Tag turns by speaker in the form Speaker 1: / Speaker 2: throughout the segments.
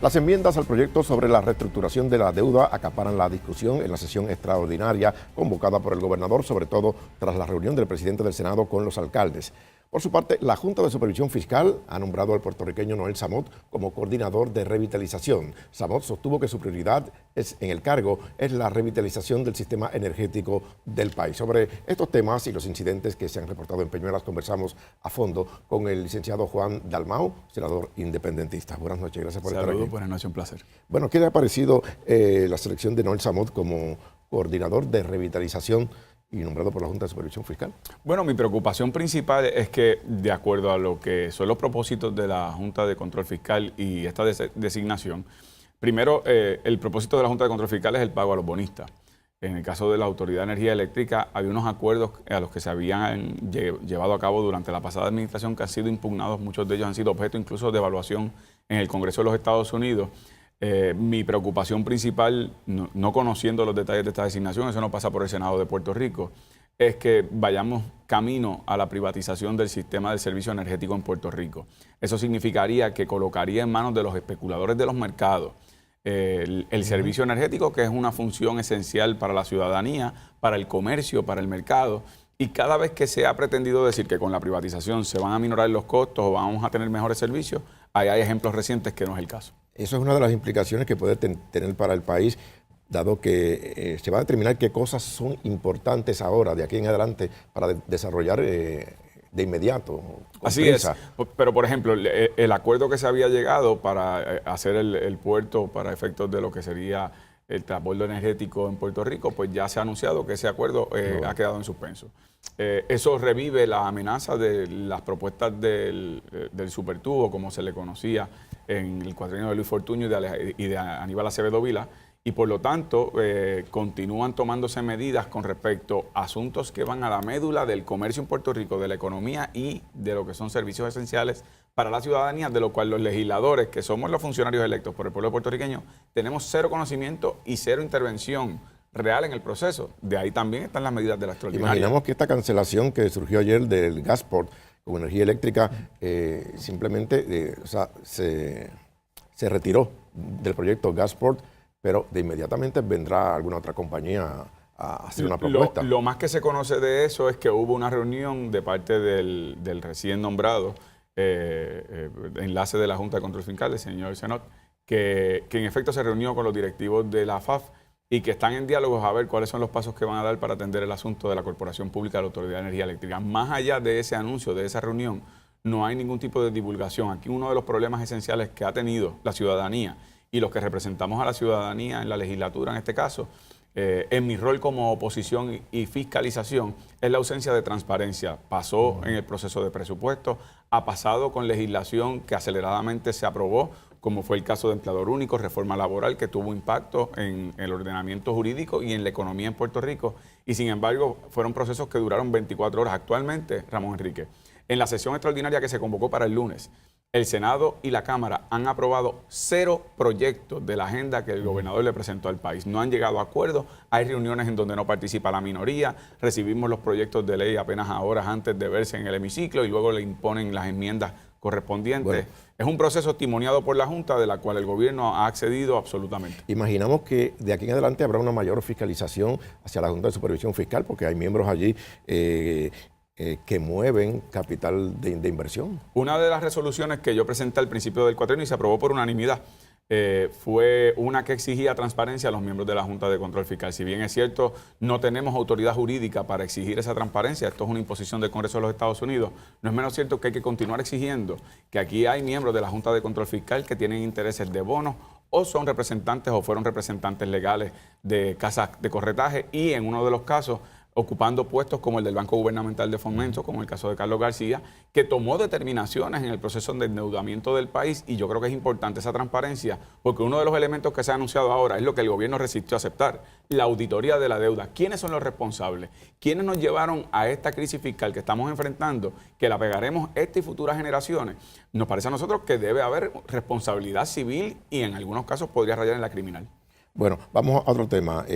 Speaker 1: Las enmiendas al proyecto sobre la reestructuración de la deuda acaparan la discusión en la sesión extraordinaria convocada por el gobernador, sobre todo tras la reunión del presidente del Senado con los alcaldes. Por su parte, la Junta de Supervisión Fiscal ha nombrado al puertorriqueño Noel Samot como coordinador de revitalización. Samot sostuvo que su prioridad en el cargo es la revitalización del sistema energético del país. Sobre estos temas y los incidentes que se han reportado en Peñuelas conversamos a fondo con el licenciado Juan Dalmau, senador independentista. Buenas noches, gracias por estar aquí.
Speaker 2: Saludos, buenas noches, un placer.
Speaker 1: Bueno, ¿qué le ha parecido la selección de Noel Samot como coordinador de revitalización y nombrado por la Junta de Supervisión Fiscal?
Speaker 2: Bueno, mi preocupación principal es que, de acuerdo a lo que son los propósitos de la Junta de Control Fiscal y esta designación, primero, el propósito de la Junta de Control Fiscal es el pago a los bonistas. En el caso de la Autoridad de Energía Eléctrica, había unos acuerdos a los que se habían llevado a cabo durante la pasada administración que han sido impugnados, muchos de ellos han sido objeto incluso de evaluación en el Congreso de los Estados Unidos. Mi preocupación principal, no conociendo los detalles de esta designación, eso no pasa por el Senado de Puerto Rico, es que vayamos camino a la privatización del sistema de servicio energético en Puerto Rico. Eso significaría que colocaría en manos de los especuladores de los mercados el servicio energético, que es una función esencial para la ciudadanía, para el comercio, para el mercado. Y cada vez que se ha pretendido decir que con la privatización se van a minorar los costos o vamos a tener mejores servicios, ahí hay ejemplos recientes que no es el caso.
Speaker 1: Eso es una de las implicaciones que puede tener para el país, dado que se va a determinar qué cosas son importantes ahora, de aquí en adelante, para desarrollar de inmediato.
Speaker 2: Así prisa. Es, pero por ejemplo, el acuerdo que se había llegado para hacer el puerto para efectos de lo que sería el transbordo energético en Puerto Rico, pues ya se ha anunciado que ese acuerdo ha quedado en suspenso. Eso revive la amenaza de las propuestas del supertubo, como se le conocía en el cuatrienio de Luis Fortuño y de Aníbal Acevedo Vilá, y por lo tanto continúan tomándose medidas con respecto a asuntos que van a la médula del comercio en Puerto Rico, de la economía y de lo que son servicios esenciales para la ciudadanía, de lo cual los legisladores, que somos los funcionarios electos por el pueblo puertorriqueño, tenemos cero conocimiento y cero intervención real en el proceso. De ahí también están las medidas de la extraordinaria.
Speaker 1: Imaginamos que esta cancelación que surgió ayer del Gasport con energía eléctrica simplemente se retiró del proyecto Gasport, pero de inmediatamente vendrá alguna otra compañía a hacer una propuesta.
Speaker 2: Lo más que se conoce de eso es que hubo una reunión de parte del recién nombrado enlace de la Junta de Control Fiscal, el señor Senot, que en efecto se reunió con los directivos de la FAF y que están en diálogos a ver cuáles son los pasos que van a dar para atender el asunto de la Corporación Pública de la Autoridad de Energía Eléctrica. Más allá de ese anuncio, de esa reunión, no hay ningún tipo de divulgación. Aquí uno de los problemas esenciales que ha tenido la ciudadanía y los que representamos a la ciudadanía en la legislatura, en este caso, en mi rol como oposición y fiscalización, es la ausencia de transparencia. Pasó en el proceso de presupuesto, ha pasado con legislación que aceleradamente se aprobó, como fue el caso de empleador único, reforma laboral, que tuvo impacto en el ordenamiento jurídico y en la economía en Puerto Rico, y sin embargo fueron procesos que duraron 24 horas. Actualmente, Ramón Enrique, en la sesión extraordinaria que se convocó para el lunes, el Senado y la Cámara han aprobado 0 proyectos de la agenda que el gobernador le presentó al país. No han llegado a acuerdos, hay reuniones en donde no participa la minoría, recibimos los proyectos de ley apenas a horas antes de verse en el hemiciclo y luego le imponen las enmiendas correspondientes. Bueno, es un proceso testimoniado por la Junta de la cual el gobierno ha accedido absolutamente.
Speaker 1: Imaginamos que de aquí en adelante habrá una mayor fiscalización hacia la Junta de Supervisión Fiscal, porque hay miembros allí que mueven capital de inversión.
Speaker 2: Una de las resoluciones que yo presenté al principio del cuatrienio y se aprobó por unanimidad fue una que exigía transparencia a los miembros de la Junta de Control Fiscal. Si bien es cierto, no tenemos autoridad jurídica para exigir esa transparencia, esto es una imposición del Congreso de los Estados Unidos, no es menos cierto que hay que continuar exigiendo que aquí hay miembros de la Junta de Control Fiscal que tienen intereses de bonos o son representantes o fueron representantes legales de casas de corretaje y en uno de los casos ocupando puestos como el del Banco Gubernamental de Fomento, como el caso de Carlos García, que tomó determinaciones en el proceso de endeudamiento del país, y yo creo que es importante esa transparencia, porque uno de los elementos que se ha anunciado ahora es lo que el gobierno resistió a aceptar, la auditoría de la deuda. ¿Quiénes son los responsables? ¿Quiénes nos llevaron a esta crisis fiscal que estamos enfrentando, que la pegaremos esta y futuras generaciones? Nos parece a nosotros que debe haber responsabilidad civil y en algunos casos podría rayar en la criminal.
Speaker 1: Bueno, vamos a otro tema.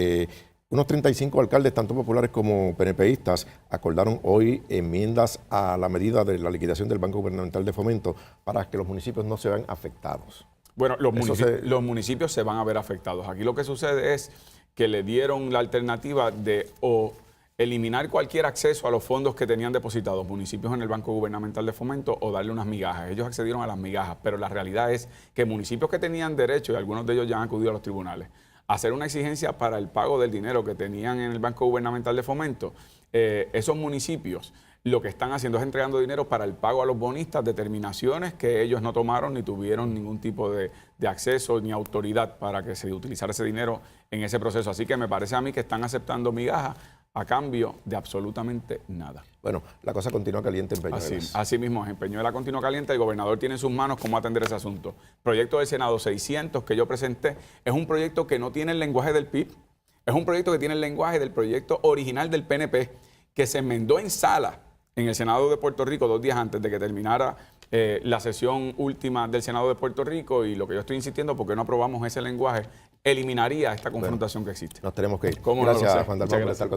Speaker 1: Unos 35 alcaldes, tanto populares como PNPistas, acordaron hoy enmiendas a la medida de la liquidación del Banco Gubernamental de Fomento para que los municipios no se vean afectados.
Speaker 2: Bueno, los municipios se van a ver afectados. Aquí lo que sucede es que le dieron la alternativa de o eliminar cualquier acceso a los fondos que tenían depositados municipios en el Banco Gubernamental de Fomento o darle unas migajas. Ellos accedieron a las migajas, pero la realidad es que municipios que tenían derecho, y algunos de ellos ya han acudido a los tribunales, a hacer una exigencia para el pago del dinero que tenían en el Banco Gubernamental de Fomento, esos municipios lo que están haciendo es entregando dinero para el pago a los bonistas, determinaciones que ellos no tomaron ni tuvieron ningún tipo de acceso ni autoridad para que se utilizara ese dinero en ese proceso. Así que me parece a mí que están aceptando migajas a cambio de absolutamente nada.
Speaker 1: Bueno, la cosa continúa caliente en Peñuelas.
Speaker 2: Así mismo, en Peñuelas continúa caliente. El gobernador tiene en sus manos cómo atender ese asunto. Proyecto del Senado 600 que yo presenté es un proyecto que no tiene el lenguaje del PIB, es un proyecto que tiene el lenguaje del proyecto original del PNP que se enmendó en sala en el Senado de Puerto Rico 2 días antes de que terminara la sesión última del Senado de Puerto Rico, y lo que yo estoy insistiendo, porque no aprobamos ese lenguaje, eliminaría esta confrontación que existe.
Speaker 1: Nos tenemos que ir.
Speaker 2: ¿Cómo no lo sé?
Speaker 1: Gracias, Juan Dalmau.
Speaker 2: Muchas gracias.